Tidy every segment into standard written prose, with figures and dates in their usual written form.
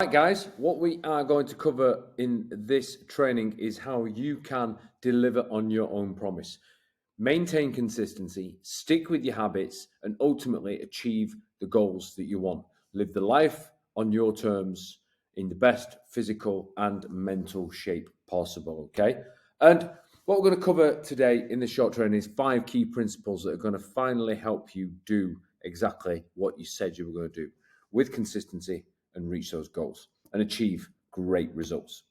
Right, guys, what we are going to cover in this training is how you can deliver on your own promise. Maintain consistency, stick with your habits, and ultimately achieve the goals that you want. Live the life on your terms in the best physical and mental shape possible, okay? And what we're going to cover today in this short training is 5 key principles that are going to finally help you do exactly what you said you were going to do with consistency and reach those goals and achieve great results.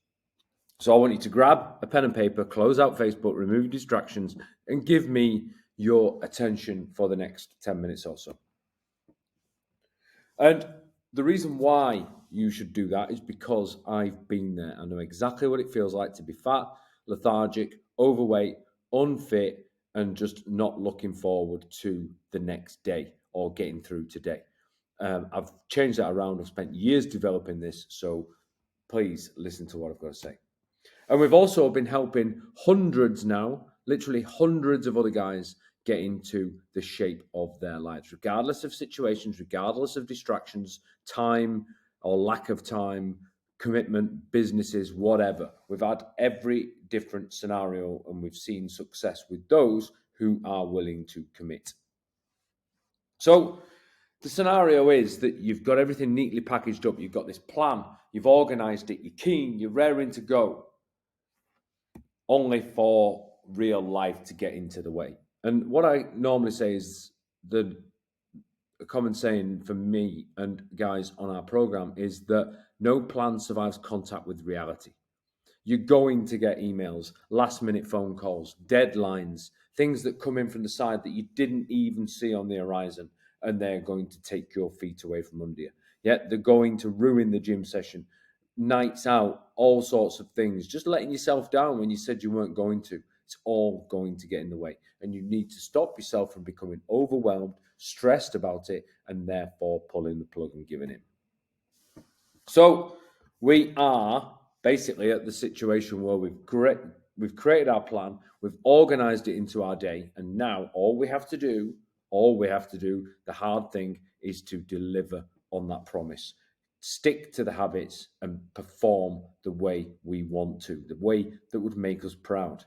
So I want you to grab a pen and paper, close out Facebook, remove distractions, and give me your attention for the next 10 minutes or so. And the reason why you should do that is because I've been there. I know exactly what it feels like to be fat, lethargic, overweight, unfit, and just not looking forward to the next day or getting through today. I've changed that around. I've spent years developing this, so please listen to what I've got to say. And we've also been helping hundreds now, literally hundreds of other guys get into the shape of their lives, regardless of situations, regardless of distractions, time or lack of time, commitment, businesses, whatever. We've had every different scenario and we've seen success with those who are willing to commit. So the scenario is that you've got everything neatly packaged up. You've got this plan. You've organized it. You're keen. You're raring to go, only for real life to get into the way. And what I normally say is a common saying for me and guys on our program is that no plan survives contact with reality. You're going to get emails, last minute phone calls, deadlines, things that come in from the side that you didn't even see on the horizon, and they're going to take your feet away from under you. Yet they're going to ruin the gym session, nights out, all sorts of things, just letting yourself down when you said you weren't going to. It's all going to get in the way. And you need to stop yourself from becoming overwhelmed, stressed about it, and therefore pulling the plug and giving in. So we are basically at the situation where we've created our plan, we've organized it into our day, and now all we have to do, the hard thing is to deliver on that promise. Stick to the habits and perform the way we want to, the way that would make us proud.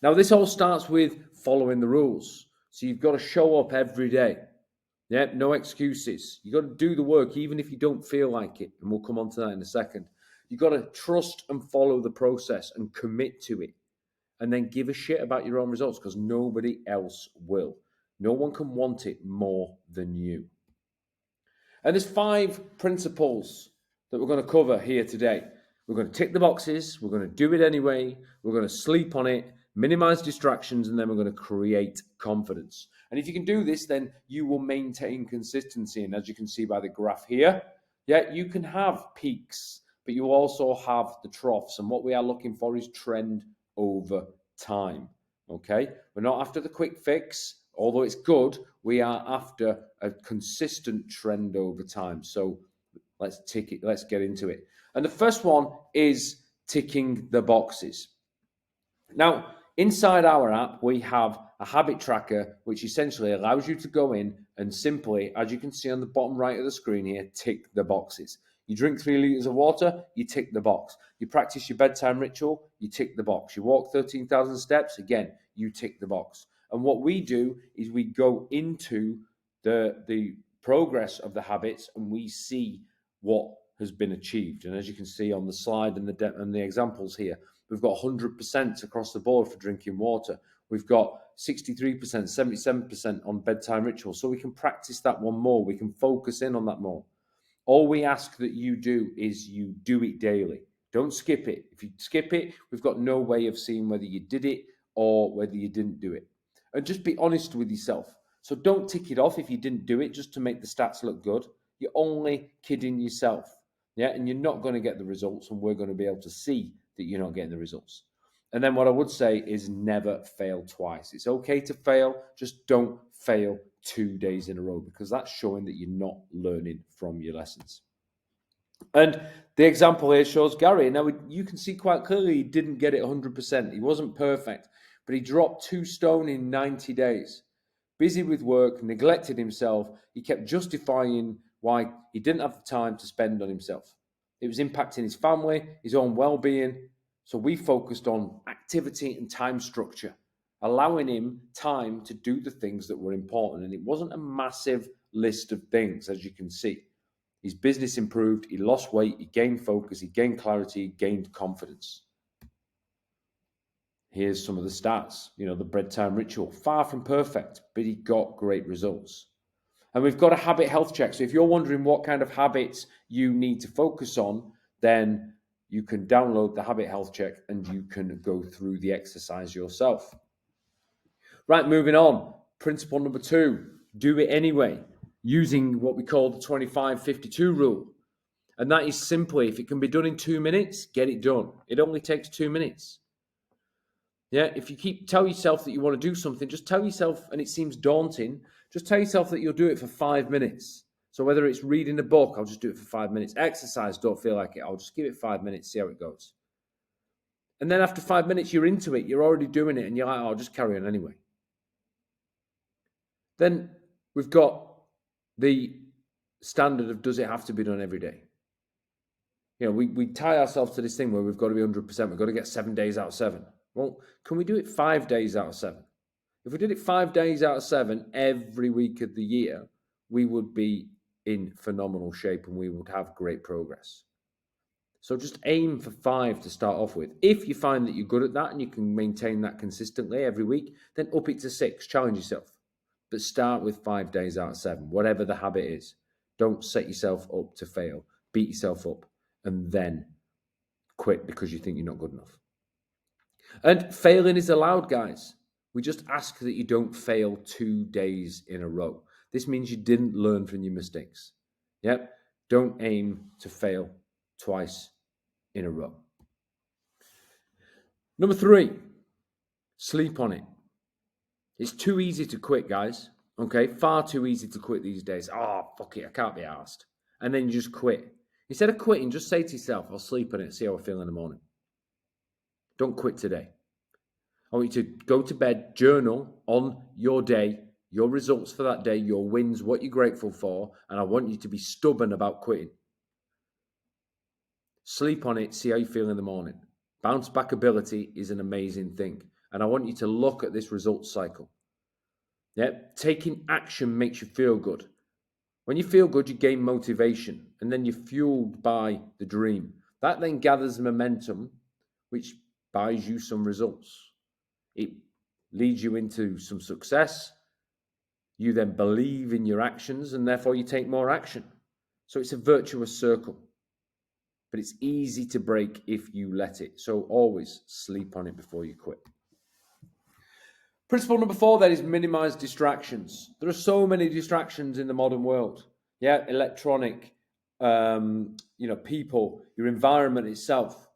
Now, this all starts with following the rules. So you've got to show up every day. Yeah, no excuses. You got to do the work even if you don't feel like it. And we'll come on to that in a second. You got to trust and follow the process and commit to it. And then give a shit about your own results because nobody else will. No one can want it more than you. And there's 5 principles that we're going to cover here today. We're going to tick the boxes. We're going to do it anyway. We're going to sleep on it, minimize distractions, and then we're going to create confidence. And if you can do this, then you will maintain consistency. And as you can see by the graph here, yeah, you can have peaks, but you also have the troughs. And what we are looking for is trend over time. Okay? We're not after the quick fix. Although it's good, we are after a consistent trend over time. So let's tick it. Let's get into it. And the first one is ticking the boxes. Now, inside our app, we have a habit tracker, which essentially allows you to go in and simply, as you can see on the bottom right of the screen here, tick the boxes. You drink 3 liters of water, you tick the box. You practice your bedtime ritual, you tick the box. You walk 13,000 steps, again, you tick the box. And what we do is we go into the progress of the habits and we see what has been achieved. And as you can see on the slide and the examples here, we've got 100% across the board for drinking water. We've got 63%, 77% on bedtime rituals. So we can practice that one more. We can focus in on that more. All we ask that you do is you do it daily. Don't skip it. If you skip it, we've got no way of seeing whether you did it or whether you didn't do it. And just be honest with yourself. So don't tick it off if you didn't do it just to make the stats look good. You're only kidding yourself. Yeah, and you're not going to get the results, and we're going to be able to see that you're not getting the results. And then what I would say is never fail twice. It's okay to fail, just don't fail 2 days in a row because that's showing that you're not learning from your lessons. And the example here shows Gary. Now, you can see quite clearly he didn't get it 100%. He wasn't perfect, but he dropped 2 stone in 90 days. Busy with work, neglected himself. He kept justifying why he didn't have the time to spend on himself. It was impacting his family, his own well-being. So we focused on activity and time structure, allowing him time to do the things that were important. And it wasn't a massive list of things, as you can see. His business improved, he lost weight, he gained focus, he gained clarity, he gained confidence. Here's some of the stats. The bread time ritual, far from perfect, but he got great results. And we've got a habit health check. So if you're wondering what kind of habits you need to focus on, then you can download the habit health check and you can go through the exercise yourself. Right, moving on. Principle number 2, do it anyway, using what we call the 25-52 rule. And that is simply, if it can be done in 2 minutes, get it done. It only takes 2 minutes. Yeah, if you tell yourself that you want to do something, just tell yourself, and it seems daunting, just tell yourself that you'll do it for 5 minutes. So whether it's reading a book, I'll just do it for 5 minutes. Exercise, don't feel like it, I'll just give it 5 minutes, see how it goes. And then after 5 minutes, you're into it, you're already doing it, and you're like, I'll just carry on anyway. Then we've got the standard of, does it have to be done every day? We tie ourselves to this thing where we've got to be 100%, we've got to get 7 days out of 7. Well, can we do it 5 days out of 7? If we did it 5 days out of 7 every week of the year, we would be in phenomenal shape and we would have great progress. So just aim for 5 to start off with. If you find that you're good at that and you can maintain that consistently every week, then up it to 6, challenge yourself. But start with 5 days out of 7, whatever the habit is. Don't set yourself up to fail. Beat yourself up and then quit because you think you're not good enough. And failing is allowed, guys. We just ask that you don't fail 2 days in a row. This means you didn't learn from your mistakes. Yep. Don't aim to fail twice in a row. Number 3, sleep on it. It's too easy to quit, guys. Okay, far too easy to quit these days. Oh, fuck it, I can't be arsed. And then you just quit. Instead of quitting, just say to yourself, I'll sleep on it, see how I feel in the morning. Don't quit today. I want you to go to bed, journal on your day, your results for that day, your wins, what you're grateful for, and I want you to be stubborn about quitting. Sleep on it, see how you feel in the morning. Bounce back ability is an amazing thing. And I want you to look at this results cycle. Yeah, taking action makes you feel good. When you feel good, you gain motivation, and then you're fueled by the dream. That then gathers momentum, which buys you some results. It leads you into some success. You then believe in your actions, and therefore you take more action. So it's a virtuous circle. But it's easy to break if you let it. So always sleep on it before you quit. Principle number 4 then is minimize distractions. There are so many distractions in the modern world. Yeah, electronic, people, your environment itself.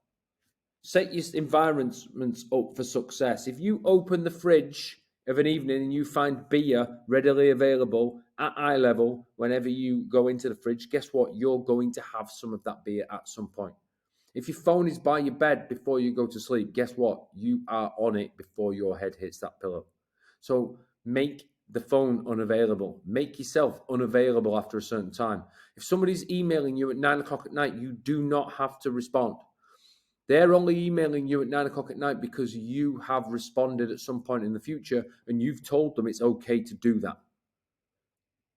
Set your environments up for success. If you open the fridge of an evening and you find beer readily available at eye level whenever you go into the fridge, guess what? You're going to have some of that beer at some point. If your phone is by your bed before you go to sleep, guess what? You are on it before your head hits that pillow. So make the phone unavailable. Make yourself unavailable after a certain time. If somebody's emailing you at 9 o'clock at night, you do not have to respond. They're only emailing you at 9 o'clock at night because you have responded at some point in the future and you've told them it's okay to do that.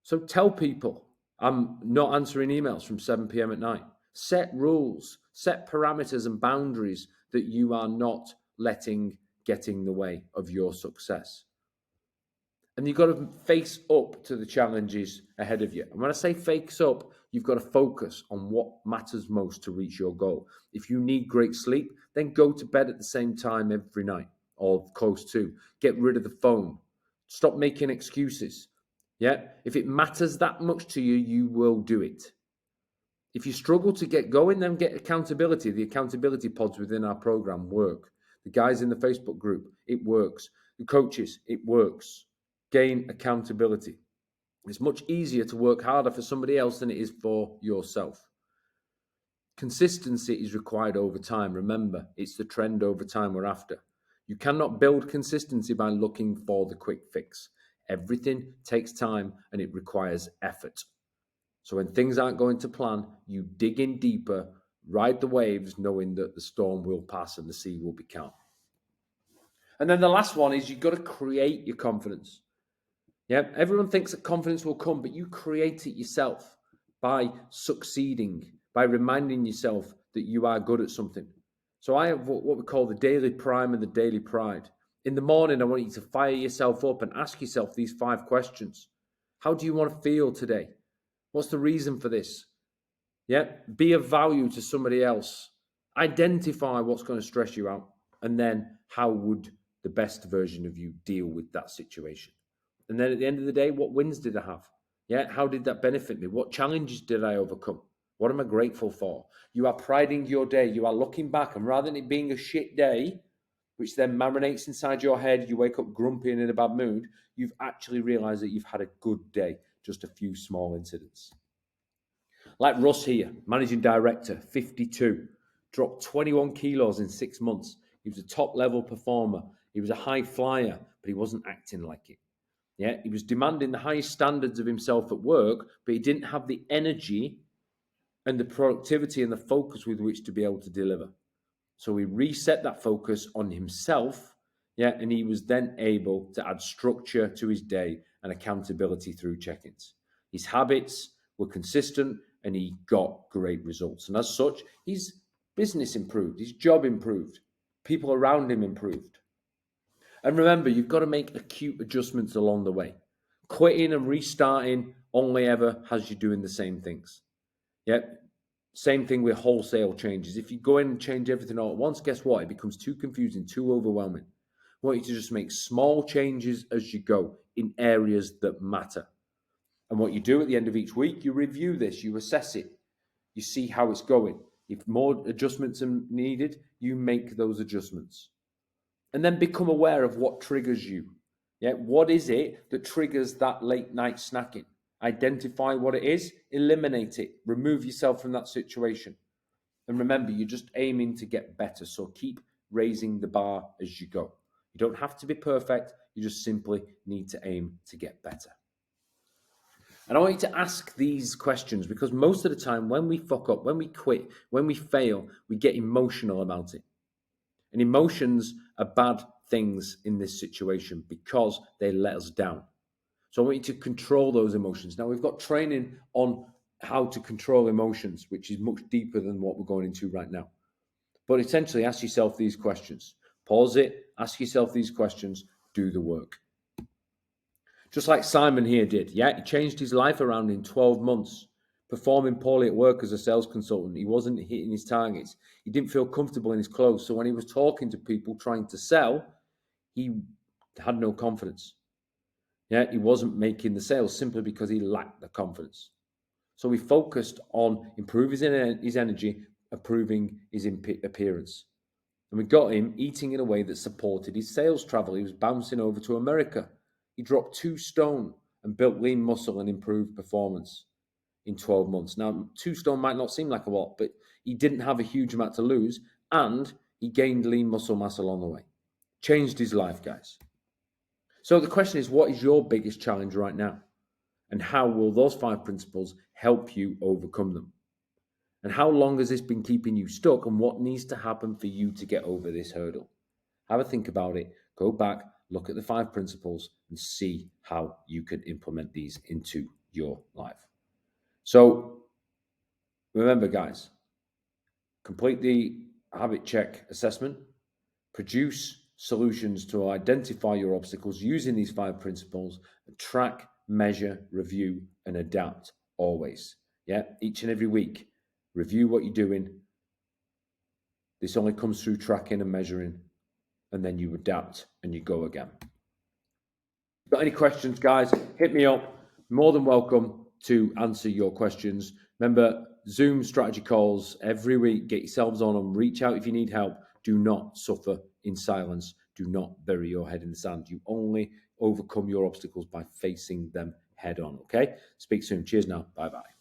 So tell people, I'm not answering emails from 7 p.m. at night. Set rules, set parameters and boundaries that you are not letting get in the way of your success. And you've got to face up to the challenges ahead of you. And when I say face up, you've got to focus on what matters most to reach your goal. If you need great sleep, then go to bed at the same time every night or close to. Get rid of the phone. Stop making excuses. Yeah. If it matters that much to you, you will do it. If you struggle to get going, then get accountability. The accountability pods within our program work. The guys in the Facebook group, it works. The coaches, it works. Gain accountability. It's much easier to work harder for somebody else than it is for yourself. Consistency is required over time. Remember, it's the trend over time we're after. You cannot build consistency by looking for the quick fix. Everything takes time and it requires effort. So when things aren't going to plan, you dig in deeper, Ride the waves knowing that the storm will pass and the sea will be calm. And then the last one is you've got to create your confidence. Yeah, everyone thinks that confidence will come, but you create it yourself by succeeding, by reminding yourself that you are good at something. So I have what we call the daily prime and the daily pride. In the morning, I want you to fire yourself up and ask yourself these 5 questions. How do you want to feel today? What's the reason for this? Yeah, be of value to somebody else. Identify what's going to stress you out. And then how would the best version of you deal with that situation? And then at the end of the day, what wins did I have? Yeah, how did that benefit me? What challenges did I overcome? What am I grateful for? You are priding your day. You are looking back, and rather than it being a shit day, which then marinates inside your head, you wake up grumpy and in a bad mood, you've actually realized that you've had a good day, just a few small incidents. Like Russ here, managing director, 52, dropped 21 kilos in 6 months. He was a top level performer. He was a high flyer, but he wasn't acting like it. Yeah, he was demanding the highest standards of himself at work, but he didn't have the energy and the productivity and the focus with which to be able to deliver. So he reset that focus on himself, yeah, and he was then able to add structure to his day and accountability through check-ins. His habits were consistent and he got great results. And as such, his business improved, his job improved, people around him improved. And remember, you've got to make acute adjustments along the way. Quitting and restarting only ever has you doing the same things. Yep. Same thing with wholesale changes. If you go in and change everything all at once, guess what? It becomes too confusing, too overwhelming. I want you to just make small changes as you go in areas that matter. And what you do at the end of each week, you review this, you assess it, you see how it's going. If more adjustments are needed, you make those adjustments. And then become aware of what triggers you. Yeah, what is it that triggers that late night snacking? Identify what it is, eliminate it, remove yourself from that situation. And remember, you're just aiming to get better. So keep raising the bar as you go. You don't have to be perfect. You just simply need to aim to get better. And I want you to ask these questions because most of the time when we fuck up, when we quit, when we fail, we get emotional about it. And emotions are bad things in this situation because they let us down. So I want you to control those emotions. Now, we've got training on how to control emotions, which is much deeper than what we're going into right now. But essentially, ask yourself these questions. Pause it, ask yourself these questions, do the work. Just like Simon here did. Yeah, he changed his life around in 12 months. Performing poorly at work as a sales consultant. He wasn't hitting his targets. He didn't feel comfortable in his clothes. So when he was talking to people trying to sell, he had no confidence. Yeah, he wasn't making the sales simply because he lacked the confidence. So we focused on improving his energy, improving his appearance. And we got him eating in a way that supported his sales travel. He was bouncing over to America. He dropped 2 stone and built lean muscle and improved performance in 12 months. Now, 2 stone might not seem like a lot, but he didn't have a huge amount to lose, and he gained lean muscle mass along the way. Changed his life, guys. So the question is, what is your biggest challenge right now? And how will those 5 principles help you overcome them? And how long has this been keeping you stuck? And what needs to happen for you to get over this hurdle? Have a think about it. Go back, look at the 5 principles and see how you can implement these into your life. So remember, guys, complete the habit check assessment, produce solutions to identify your obstacles using these 5 principles, track, measure, review, and adapt always. Yeah, each and every week, review what you're doing. This only comes through tracking and measuring, and then you adapt and you go again. Got any questions, guys? Hit me up. More than welcome to answer your questions. Remember, Zoom strategy calls every week. Get yourselves on them. Reach out if you need help. Do not suffer in silence. Do not bury your head in the sand. You only overcome your obstacles by facing them head on, okay? Speak soon. Cheers now. Bye-bye.